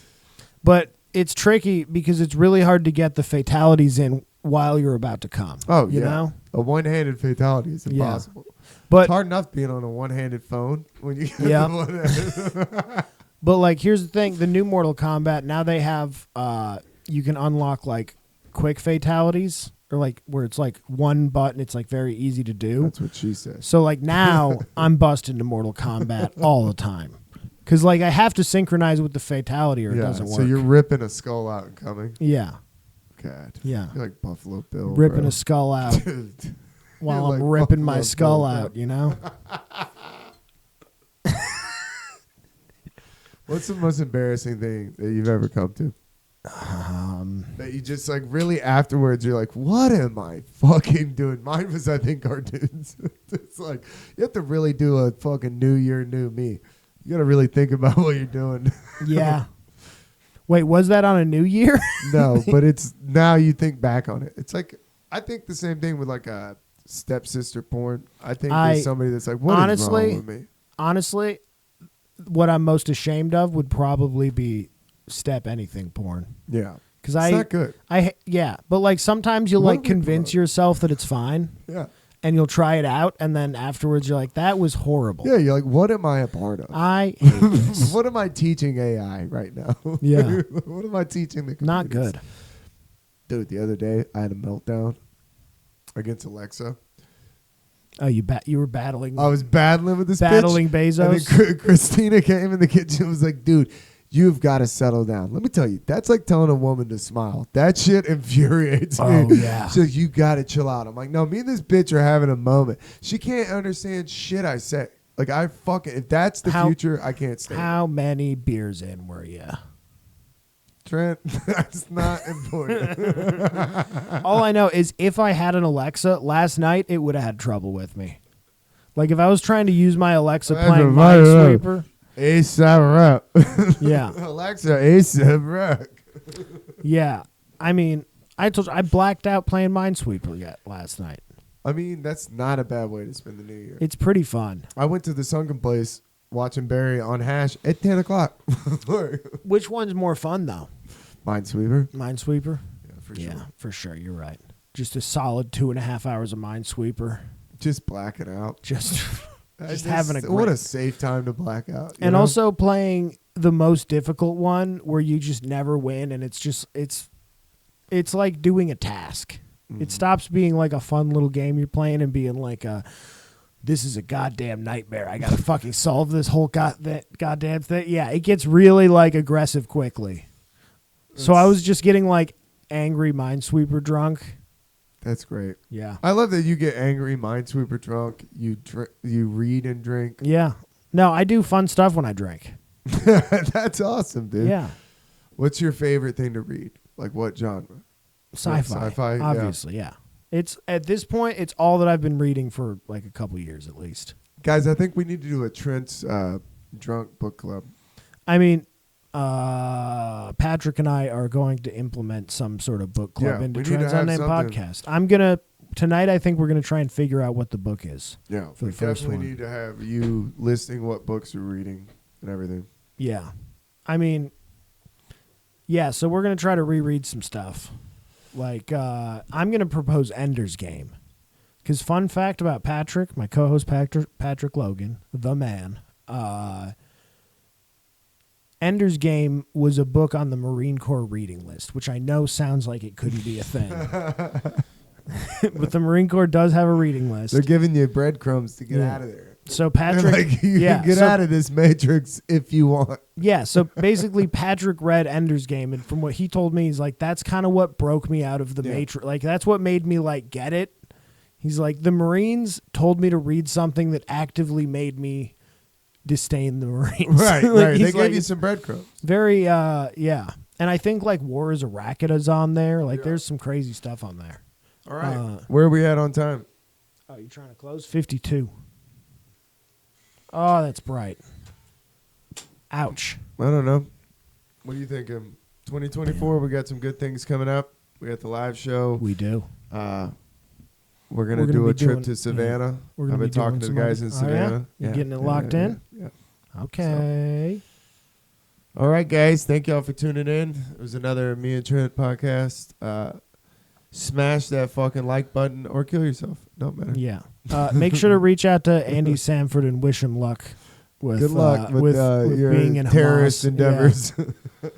But it's tricky because it's really hard to get the fatalities in while you're about to come. Oh, you yeah. know? A one-handed fatality is Yeah. impossible. But It's hard enough being on a one-handed phone when you get Yeah. the one-handed. But like, here's the thing: the new Mortal Kombat now they have you can unlock like quick fatalities, or like where it's like one button. It's like very easy to do. That's what she says. So like now I'm busted into Mortal Kombat all the time because like I have to synchronize with the fatality or it doesn't work. So you're ripping a skull out and coming. Yeah, God. yeah, You're like Buffalo Bill. ripping bro. a skull out Dude. while You're I'm like ripping my Buffalo skull Bill, bro. out. You know. What's the most embarrassing thing that you've ever come to? That you just like really afterwards you're like, what am I fucking doing? Mine was, I think, cartoons. It's like you have to really do a fucking new year, new me. You got to really think about what you're doing. Yeah. Wait, was that on a New Year? No, but it's now you think back on it. It's like I think the same thing with like a stepsister porn. I think there's somebody that's like, what is honestly, wrong with me? Honestly, what I'm most ashamed of would probably be step anything porn. Yeah, Because it's not good. but like sometimes you'll What like are we convince promoting? yourself that it's fine, Yeah, and you'll try it out, and then afterwards you're like, that was horrible. yeah. You're like, what am I a part of? I hate this. What am I teaching AI right now? Yeah. What am I teaching the Not computers? good. Dude, the other day I had a meltdown against Alexa. Oh, you were battling I was battling with this battling bitch. Bezos. And then Christina came in the kitchen and was like, dude, you've got to settle down. Let me tell you, that's like telling a woman to smile. That shit infuriates me. Oh, yeah. She's like, you got to chill out. I'm like, no, me and this bitch are having a moment. She can't understand shit I say. Like, if that's the future, I can't stand it. How many beers in were you? Trent, that's not important. All I know is if I had an Alexa last night, it would have had trouble with me. Like if I was trying to use my Alexa That's playing a right Minesweeper. A$AP Rock. Yeah. Alexa, A$AP Rock. Yeah. I mean, I told you I blacked out playing Minesweeper last night. I mean, that's not a bad way to spend the new year. It's pretty fun. I went to the sunken place watching Barry on Hash at 10 o'clock. Which one's more fun, though? Minesweeper. Minesweeper? Yeah, for sure. Yeah, for sure. You're right. Just a solid 2.5 hours of Minesweeper. Just blacking out. Just having a great... What a safe time to black out. And also playing the most difficult one where you just never win, and it's like doing a task. Mm-hmm. It stops being like a fun little game you're playing and being like this is a goddamn nightmare. I gotta fucking solve this whole goddamn thing. Yeah, it gets really like aggressive quickly. So I was just getting like angry Minesweeper drunk. That's great. Yeah. I love that you get angry Minesweeper drunk. You read and drink. Yeah. No, I do fun stuff when I drink. That's awesome, dude. Yeah. What's your favorite thing to read? Like what genre? Sci-fi. Sci-fi, obviously, yeah. It's at this point, it's all that I've been reading for like a couple years at least. Guys, I think we need to do a Trent's drunk book club. I mean, Patrick and I are going to implement some sort of book club into Trent's Unnamed Podcast. Tonight I think we're gonna try and figure out what the book is. Yeah, for we the first definitely one. need to have you listing what books you're reading and everything. Yeah. I mean, yeah, so we're gonna try to reread some stuff. Like, I'm gonna propose Ender's Game. Because fun fact about Patrick, my co-host Patrick Logan, the man, Ender's Game was a book on the Marine Corps reading list, which I know sounds like it couldn't be a thing. But the Marine Corps does have a reading list. They're giving you breadcrumbs to get out of there. So Patrick, like, you can get out of this matrix if you want. Yeah, so basically Patrick read Ender's Game, and from what he told me, he's like, that's kind of what broke me out of the matrix. Like, that's what made me, like, get it. He's like, the Marines told me to read something that actively made me disdain the Marines. Right, like, right. They like, gave you some breadcrumbs. Very, yeah. And I think, like, War is a Racket is on there. Like, there's some crazy stuff on there. All right. Where are we at on time? Oh, you trying to close? 52. Oh, that's bright. Ouch. I don't know. What do you think? 2024, we got some good things coming up. We got the live show. We do. We're going to do a trip to Savannah. Yeah. I've been talking to the guys in Savannah. Yeah? You're getting it locked in? Yeah. Okay. So. All right, guys. Thank y'all for tuning in. It was another Me and Trent podcast. Smash that fucking like button or kill yourself. Don't matter. Yeah. Make sure to reach out to Andy Sanford and wish him luck with, good luck with your being in terrorist Hamas. endeavors. Yeah.